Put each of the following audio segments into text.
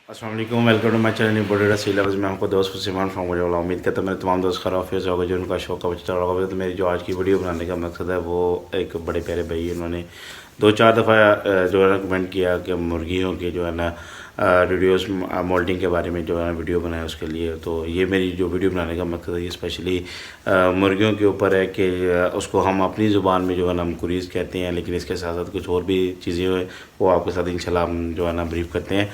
अस्सलाम वालेकुम, welcome to my channel imported C levels में आपको दोस्त फुसिमान फार्म करने वाला उम्मीद करता हूँ मेरे तमाम दोस्त खराब फेस होगा जो उनका शौक का बचता होगा। तो मेरी जो आज की वीडियो बनाने का मकसद है वो एक बड़े प्यारे भाई उन्होंने दो चार दफ़ा जो है ना कमेंट किया कि मुर्गियों के जो है ना वीडियोस मोल्डिंग के बारे में जो है ना वीडियो बनाए उसके लिए। तो ये मेरी जो वीडियो बनाने का मकसद है ये स्पेशली मुर्गियों के ऊपर है कि उसको हम अपनी ज़ुबान में जो है ना हम कुरीज़ कहते हैं, लेकिन इसके साथ साथ कुछ और भी चीज़ें हैं वो आपके साथ इंशाल्लाह हम जो है ना ब्रीफ करते हैं।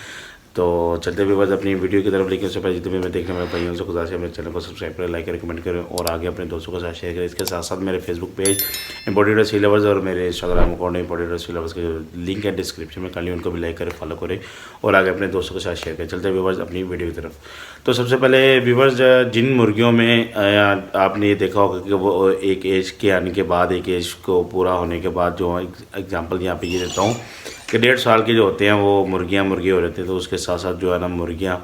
तो चलते हुए बस अपनी वीडियो की तरफ, लेकिन उससे पहले जितने भी मैं देखने वाले भाइयों से गुजारिश है मेरे चैनल को सब्सक्राइब करें, लाइक करें, कमेंट करें और आगे अपने दोस्तों के साथ शेयर करें। इसके साथ साथ मेरे फेसबुक पेज इम्पोर्टेड सी लवर्स और मेरे इंस्टाग्राम अकाउंट इम्पोर्टेड सी लवर्स के जो लिंक है डिस्क्रिप्शन में, खाली उनको भी लाइक करें, फॉलो करें और आगे अपने दोस्तों के साथ शेयर करें। चलते हुए बस अपनी वीडियो की तरफ। तो सबसे पहले व्यूवर्स, जिन मुर्गियों में आपने ये देखा होगा कि वो एक एज के आने के बाद, एक एज को पूरा होने के बाद, जो एग्जांपल यहाँ पे ये देता हूँ कि 1.5 साल के जो होते हैं वो मुर्गियाँ मुर्गे हो रहते हैं। तो उसके साथ साथ जो है ना मुर्गियाँ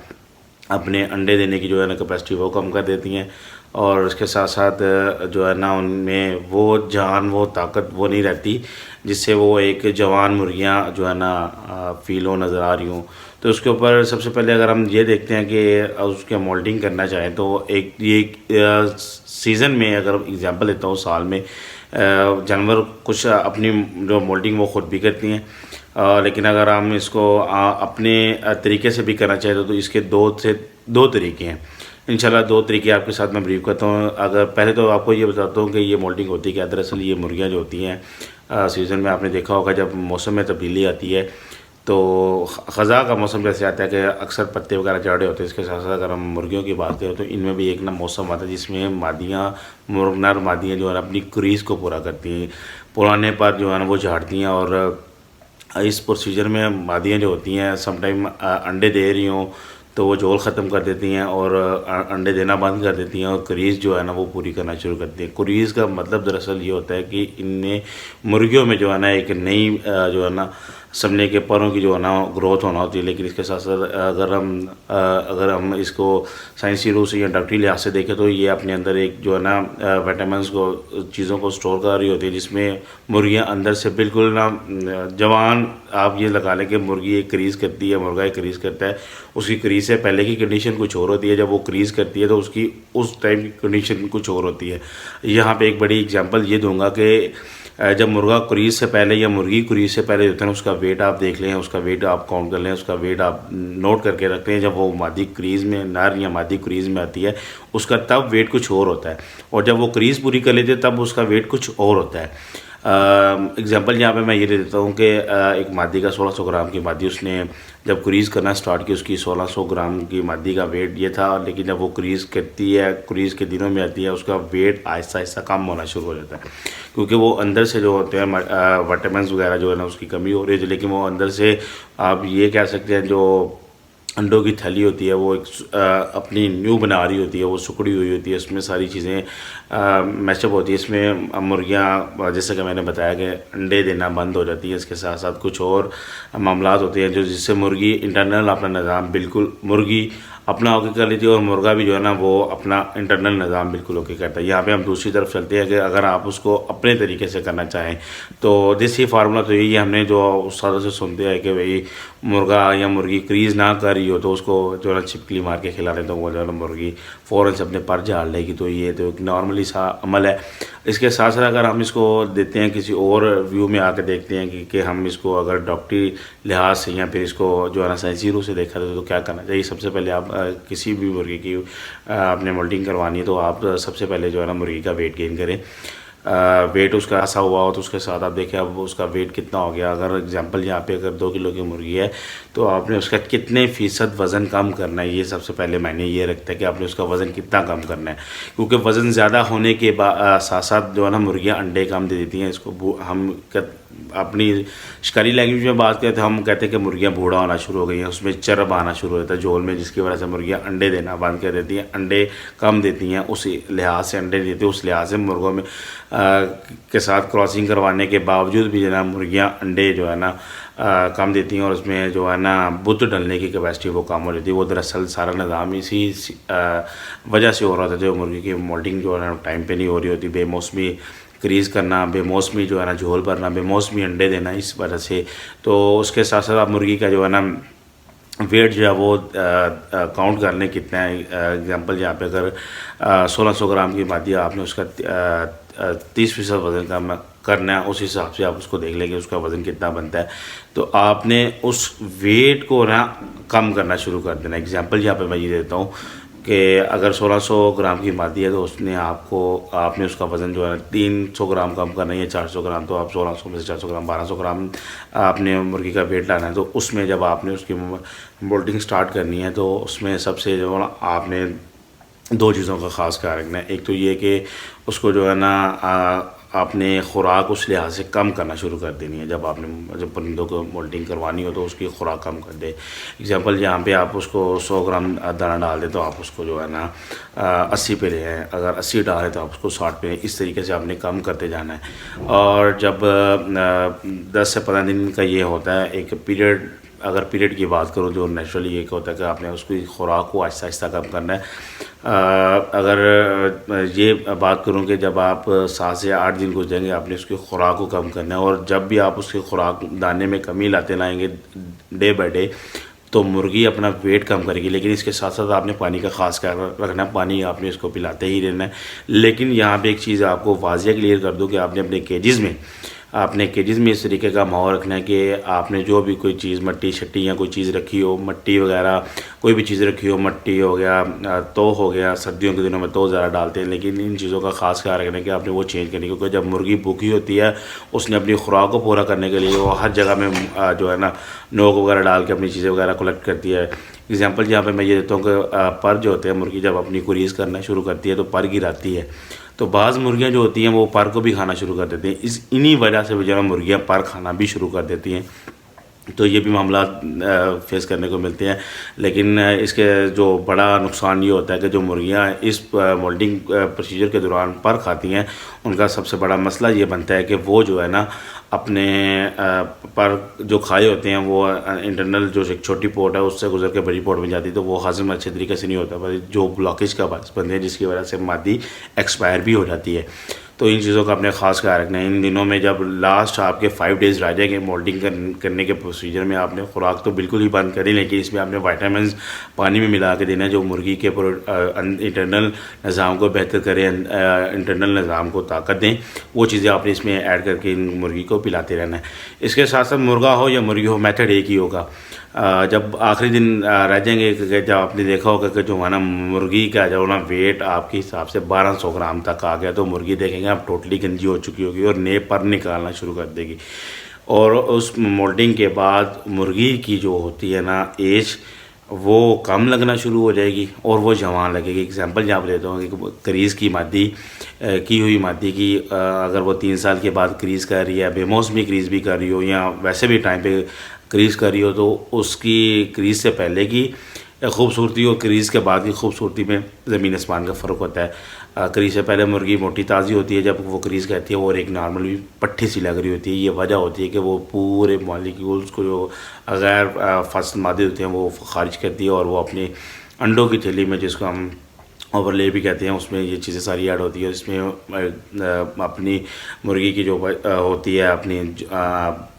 अपने अंडे देने की जो है ना कैपेसिटी वो कम कर देती हैं और उसके साथ साथ जो है ना उनमें वो जान, वो ताकत वो नहीं रहती जिससे वो एक जवान मुर्गियाँ जो है ना फील हो, नज़र आ रही हूँ। तो उसके ऊपर सबसे पहले अगर हम ये देखते हैं कि उसके मोल्डिंग करना चाहें तो एक ये सीज़न में अगर एग्जांपल लेता हूँ, साल में जानवर कुछ अपनी जो मोल्डिंग वो ख़ुद भी करती हैं, लेकिन अगर हम इसको अपने तरीके से भी करना चाहें तो इसके दो तरीके हैं। इंशाल्लाह दो तरीके आपके साथ मैं ब्रीफ करता हूँ। अगर पहले तो आपको ये बताता हूँ कि ये मोल्डिंग होती है क्या। दरअसल ये मुर्गियाँ जो होती हैं सीज़न में आपने देखा होगा जब मौसम में तब्दीली आती है तो ख़ज़ा का मौसम जैसे आता है कि अक्सर पत्ते वगैरह झड़े होते हैं। इसके साथ साथ अगर हम मुर्गियों की बात करें तो इनमें भी एक ना मौसम आता है जिसमें मादियाँ, नर मादियाँ जो है अपनी क्रीज़ को पूरा करती हैं, पुराने पर जो है ना वो झाड़ती हैं। और इस प्रोसीजर में मादियाँ जो होती हैं समटाइम अंडे दे रही हों तो वो जोल ख़त्म कर देती हैं और अंडे देना बंद कर देती हैं और क्रीज़ जो है ना वो पूरी करना शुरू करती हैं। क्रीज़ का मतलब दरअसल ये होता है कि इनमें मुर्गियों में जो है ना एक नई जो है ना समझने के परों की जो है ना ग्रोथ होना होती है। लेकिन इसके साथ साथ अगर हम इसको साइंसी रूप से या डॉक्टरी लिहाज से देखें तो ये अपने अंदर एक जो है ना विटामिन्स को, चीज़ों को स्टोर कर रही होती है जिसमें मुर्गियाँ अंदर से बिल्कुल ना जवान, आप ये लगा लें कि मुर्गी एक क्रीज़ करती है, मुर्गा एक क्रीज़ करता है, उसकी क्रीज़ से पहले की कंडीशन कुछ और होती है, जब वो क्रीज़ करती है तो उसकी उस टाइम की कंडीशन कुछ और होती है। यहाँ पे एक बड़ी एग्जांपल ये दूंगा कि जब मुर्गा क्रीज़ से पहले या मुर्गी क्रीज़ से पहले होता है उसका वेट आप देख लें, उसका वेट आप काउंट कर लें, उसका वेट आप नोट करके रखते हैं। जब वो मादी क्रीज़ में, नर या मादी क्रीज़ में आती है उसका तब वेट कुछ और होता है और जब वो क्रीज़ पूरी कर लेती है तब उसका वेट कुछ और होता है। एग्जांपल यहाँ पे मैं ये दे देता हूँ कि एक मादी का 1600 ग्राम की मादी, उसने जब क्रीज़ करना स्टार्ट की उसकी 1600 ग्राम की मादी का वेट ये था। लेकिन जब वो क्रीज़ करती है, क्रीज़ के दिनों में आती है, उसका वेट आहिस्ता आहिस्ता कम होना शुरू हो जाता है क्योंकि वो अंदर से जो होते हैं विटामिन्स वगैरह जो है ना उसकी कमी हो रही है। लेकिन वो अंदर से आप ये कह सकते हैं जो अंडों की थैली होती है वो एक अपनी न्यू बना रही होती है, वो सिकुड़ी हुई होती है, उसमें सारी चीज़ें मैचअप होती है। इसमें मुर्गियाँ जैसे कि मैंने बताया कि अंडे देना बंद हो जाती है। इसके साथ साथ कुछ और मामलात होते हैं जो जिससे मुर्गी इंटरनल अपना निज़ाम बिल्कुल मुर्गी अपना ओके कर लेती है और मुर्गा भी जो है ना वो अपना इंटरनल निज़ाम बिल्कुल ओके करता है। यहाँ पे हम दूसरी तरफ चलते हैं कि अगर आप उसको अपने तरीके से करना चाहें तो देसी फार्मूला तो यही है, हमने जो उस्तादों से सुनते हैं कि भाई मुर्गा या मुर्गी क्रीज़ ना कर रही हो तो उसको जो है ना छिपकली मार के खिला दें तो वो जो है ना मुर्गी फ़ौरन से अपने पर झाड़ लेगी। तो ये तो एक नॉर्मली सा अमल है। इसके साथ साथ अगर हम इसको देते हैं किसी और व्यू में आकर देखते हैं कि हम इसको अगर डॉक्टरी लिहाज से या फिर इसको जो है ना साइंसी रूप से देखा जाए तो क्या करना चाहिए। सबसे पहले आप किसी भी मुर्गी की आपने मोल्डिंग करवानी है तो आप सबसे पहले जो है ना मुर्गी का वेट गेन करें। वेट उसका ऐसा हुआ हो तो उसके साथ आप देखें अब उसका वेट कितना हो गया। अगर एग्जांपल यहाँ पे अगर 2 किलो की मुर्गी है तो आपने उसका कितने फ़ीसद वज़न कम करना है, ये सबसे पहले मायने ये रखता है कि आपने उसका वज़न कितना कम करना है। क्योंकि वज़न ज़्यादा होने के साथ साथ जो है ना मुर्गियाँ अंडे कम दे देती हैं। इसको हम अपनी शिकारी लैंग्वेज में बात करें तो हम कहते हैं कि मुर्गियाँ बूढ़ा होना शुरू हो गई हैं, उसमें चरब आना शुरू हो जाता है झोल में, जिसकी वजह से मुर्गियाँ अंडे देना बंद कर देती हैं, अंडे कम देती हैं। उस लिहाज से अंडे देती हैं, उस लिहाज से मुर्गों में के साथ क्रॉसिंग करवाने के बावजूद भी जो है ना मुर्गियाँ अंडे जो है ना कम देती हैं और उसमें जो है ना बुत डलने की कैपेसिटी वो कम हो जाती है। वो दरअसल सारा निज़ाम इसी वजह से हो रहा था, जो मुर्गी की मोल्डिंग जो है ना टाइम पे नहीं हो रही होती, बेमौसमी क्रीज़ करना, बेमौसमी जो है ना झोल भरना, बेमौसमी अंडे देना, इस वजह से। तो उसके साथ साथ आप मुर्गी का जो है ना वेट जो है वो काउंट कर लें कितना है। एग्जांपल यहाँ पे अगर 1600 ग्राम की मादी आपने उसका 30% वज़न कम करना है, उस हिसाब से आप उसको देख लेंगे उसका वज़न कितना बनता है। तो आपने उस वेट को ना कम करना शुरू कर देना। एग्जांपल यहाँ पे मैं ये देता हूँ कि अगर 1600 ग्राम की मादी है तो उसने आपने उसका वज़न जो है 300 ग्राम कम करना है, 400 ग्राम, तो आप 1600 में से 400 ग्राम 1200 ग्राम आपने मुर्गी का वेट लाना है। तो उसमें जब आपने उसकी मोल्टिंग स्टार्ट करनी है तो उसमें सबसे जो है ना आपने दो चीज़ों का ख़ास ख्याल रखना है। एक तो ये कि उसको जो है ना आपने ख़ुराक उस लिहाज से कम करना शुरू कर देनी है। जब परिंदों को मोल्टिंग करवानी हो तो उसकी ख़ुराक कम कर दे। एग्जांपल यहाँ पे आप उसको 100 ग्राम दाना डाल दें तो आप उसको जो है ना 80 पे ले आएँ, अगर 80 डालें तो आप उसको 60 पे, इस तरीके से आपने कम करते जाना है। और जब 10 से 15 दिन का ये होता है एक पीरियड, अगर पीरियड की बात करूँ जो नेचुरली एक होता है कि आपने उसकी खुराक को आहिस्ता आहिस्ता कम करना है। अगर ये बात करूँ कि जब आप 7 से 8 दिन गुजर जाएंगे आपने उसकी खुराक को कम करना है, और जब भी आप उसकी खुराक दाने में कमी लाते लाएंगे डे बाय डे तो मुर्गी अपना वेट कम करेगी। लेकिन इसके साथ साथ आपने पानी का ख़ास ख्याल रखना है, पानी आपने इसको पिलाते ही रहना है। लेकिन यहाँ पे एक चीज़ आपको वाज़िया क्लियर कर दूँ कि आपने अपने केजेस में इस तरीके का माहौल रखना है कि आपने जो भी कोई चीज़ मट्टी शट्टी या कोई चीज़ रखी हो, मट्टी वगैरह कोई भी चीज़ रखी हो, मट्टी हो गया तो हो गया, सर्दियों के दिनों में तो ज़्यादा डालते हैं, लेकिन इन चीज़ों का ख़ास ख्याल रखना है कि आपने वो चेंज करनी, क्योंकि जब मुर्गी भूखी होती है उसने अपनी खुराक को पूरा करने के लिए वो हर जगह में जो है ना नोक वगैरह डाल के अपनी चीज़ें वगैरह कलेक्ट करती है। एग्जांपल यहाँ पे मैं ये देता हूँ कि पर जो होते हैं मुर्गी जब अपनी कुरीज़ करना शुरू करती है तो पर गिराती है, तो बाज़ मुर्गियाँ जो होती हैं वो पर को भी खाना शुरू कर देती हैं। इन्हीं वजह से जो है मुर्गियाँ पर खाना भी शुरू कर देती हैं। तो ये भी मामला फेस करने को मिलते हैं। लेकिन इसके जो बड़ा नुकसान ये होता है कि जो मुर्गियाँ इस मोल्डिंग प्रोसीजर के दौरान पर खाती हैं उनका सबसे बड़ा मसला ये बनता है कि वो जो है ना अपने पर जो खाए होते हैं वो इंटरनल जो एक छोटी पोर्ट है उससे गुजर के बड़ी पोर्ट में जाती है, तो वो हज़म अच्छे तरीके से नहीं होता, पर जो ब्लॉकेज का बायस बनते हैं जिसकी वजह से मादी एक्सपायर भी हो जाती है। तो इन चीज़ों का अपने ख़ास ख्याल रखना है। इन दिनों में जब लास्ट आपके 5 डेज़ रह जाएंगे मोल्डिंग करने के प्रोसीजर में, आपने खुराक तो बिल्कुल ही बंद करें, लेकिन इसमें आपने वाइटामिन पानी में मिला के देना है जो मुर्गी के इंटरनल निज़ाम को बेहतर करें, इंटरनल निज़ाम को ताकत दें। वो चीज़ें आपने इसमें ऐड करके इन मुर्गी को पिलाते रहना है। इसके साथ साथ मुर्गा हो या मुर्गी हो मेथड एक ही होगा। जब आखिरी दिन रह जाएंगे जब आपने देखा होगा कि जो है ना मुर्गी का जो ना वेट आपके हिसाब से 1200 ग्राम तक आ गया, तो मुर्गी देखेंगे आप टोटली गंजी हो चुकी होगी और नए पर निकालना शुरू कर देगी। और उस मोल्डिंग के बाद मुर्गी की जो होती है ना एज वो कम लगना शुरू हो जाएगी और वो जवान लगेगी। एग्जांपल यहाँ पर देता हूँ कि क्रीज़ की मादी की हुई मादी की अगर वो 3 साल के बाद क्रीज़ कर रही है, बेमौसमी क्रीज़ भी कर रही हो या वैसे भी टाइम पे क्रीज़ कर रही हो, तो उसकी क्रीज़ से पहले की खूबसूरती और क्रीज़ के बाद की खूबसूरती में ज़मीन आसमान का फ़र्क होता है। क्रीज़ से पहले मुर्गी मोटी ताज़ी होती है, जब वो क्रीज़ कहती है और एक नॉर्मल भी पट्टी सी लग रही होती है। ये वजह होती है कि वो पूरे मॉलिक्यूल्स को जो गैर फासिल मादे होते हैं वो खारिज करती है और वो अपने अंडों की थैली में, जिसको हम ओवरले भी कहते हैं, उसमें ये चीज़ें सारी ऐड होती है। इसमें अपनी मुर्गी की जो होती है अपनी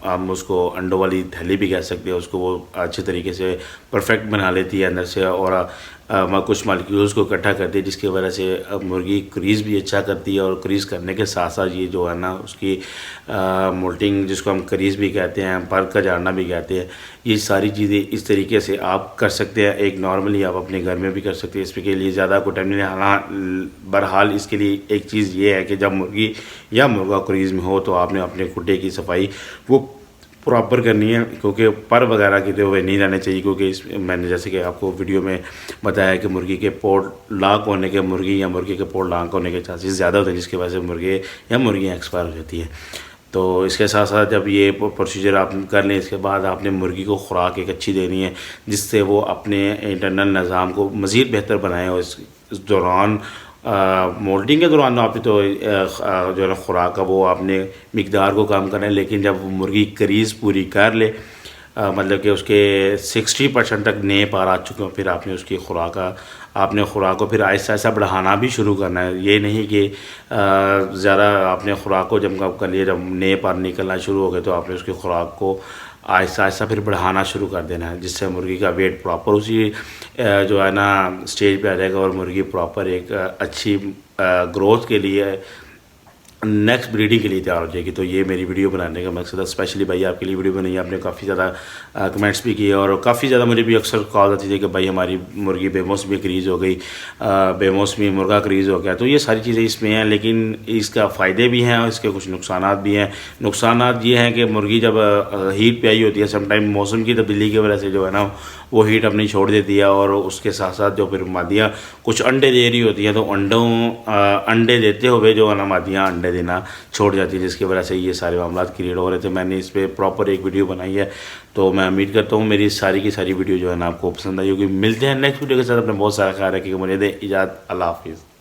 हम उसको अंडों वाली थैली भी कह सकते हैं, उसको वो अच्छे तरीके से परफेक्ट बना लेती है अंदर से और कुछ मालिक्यूल्स को इकट्ठा करती है, जिसकी वजह से मुर्गी क्रीज़ भी अच्छा करती है। और क्रीज़ करने के साथ साथ ये जो है ना उसकी मोल्टिंग जिसको हम क्रीज़ भी कहते हैं, पर का झाड़ना भी कहते हैं, ये सारी चीज़ें इस तरीके से आप कर सकते हैं। एक नॉर्मली आप अपने घर में भी कर सकते हैं, इसके लिए ज़्यादा को टाइम नहीं लेना। बहरहाल इसके लिए एक चीज़ ये है कि जब मुर्गी या मुर्गा क्रीज़ में हो तो आपने अपने खुड्डे की सफाई वो प्रॉपर करनी है, क्योंकि पर वगैरह की तो वे नहीं रहने चाहिए। क्योंकि मैंने जैसे कि आपको वीडियो में बताया कि मुर्गी के पोर्ट लॉक होने के मुर्गी या मुर्गी के पोर्ट लॉक होने के चांसेस ज़्यादा होते हैं, जिसकी वजह से मुर्गे या मुर्गियाँ एक्सपायर हो जाती हैं। तो इसके साथ साथ जब ये प्रोसीजर आप कर लें, इसके बाद आपने मुर्गी को खुराक एक अच्छी देनी है जिससे वो अपने इंटरनल निज़ाम को मज़ीद बेहतर बनाएं। और इस दौरान मोल्डिंग के दौरान आप तो जो है ना खुराक का वो आपने मिकदार को कम करना है, लेकिन जब मुर्गी क्रीज़ पूरी कर ले मतलब कि उसके 60% तक नए पार आ चुके हो, फिर आपने उसकी खुराक को फिर आहिस्ता आहिस्ता बढ़ाना भी शुरू करना है। ये नहीं कि ज़्यादा आपने खुराक को जब कर लिए, जब नए पार निकलना शुरू हो गए तो आपने उसकी खुराक को आहिस्ता आहिस्ता फिर बढ़ाना शुरू कर देना है, जिससे मुर्गी का वेट प्रॉपर उसी जो है ना स्टेज पे आ जाएगा और मुर्गी प्रॉपर एक अच्छी ग्रोथ के लिए नेक्स्ट ब्रीडिंग के लिए तैयार हो जाएगी। तो ये मेरी वीडियो बनाने का मकसद है। स्पेशली भाई आपके लिए वीडियो बनाई है, आपने काफ़ी ज़्यादा कमेंट्स भी किए और काफ़ी ज़्यादा मुझे भी अक्सर कॉल आती थी कि भाई हमारी मुर्गी बेमौसमी क्रीज़ हो गई, बेमौसमी मुर्गा क्रीज़ हो गया। तो ये सारी चीज़ें इसमें हैं, लेकिन इसका फ़ायदे भी हैं और इसके कुछ नुकसान भी हैं। नुकसान ये हैं कि मुर्गी जब हीट पे आई होती है, समटाइम मौसम की तब्दीली की वजह से जो है ना वो हीट अपनी छोड़ देती है और उसके साथ साथ जो फिर मादियाँ कुछ अंडे दे रही होती हैं, तो अंडे देते हुए जो है ना मादियाँ अंडे देना छोड़ जाती है, जिसकी वजह से ये सारे मामला क्रिएट हो रहे थे। मैंने इस पर प्रॉपर एक वीडियो बनाई है, तो मैं उम्मीद करता हूँ मेरी सारी की सारी वीडियो जो है ना आपको पसंद आई होगी। मिलते हैं नेक्स्ट वीडियो के साथ। अपने बहुत सारा ख्याल रखिएगा। मुझे दे इजाज़त। अल्लाह हाफिज़।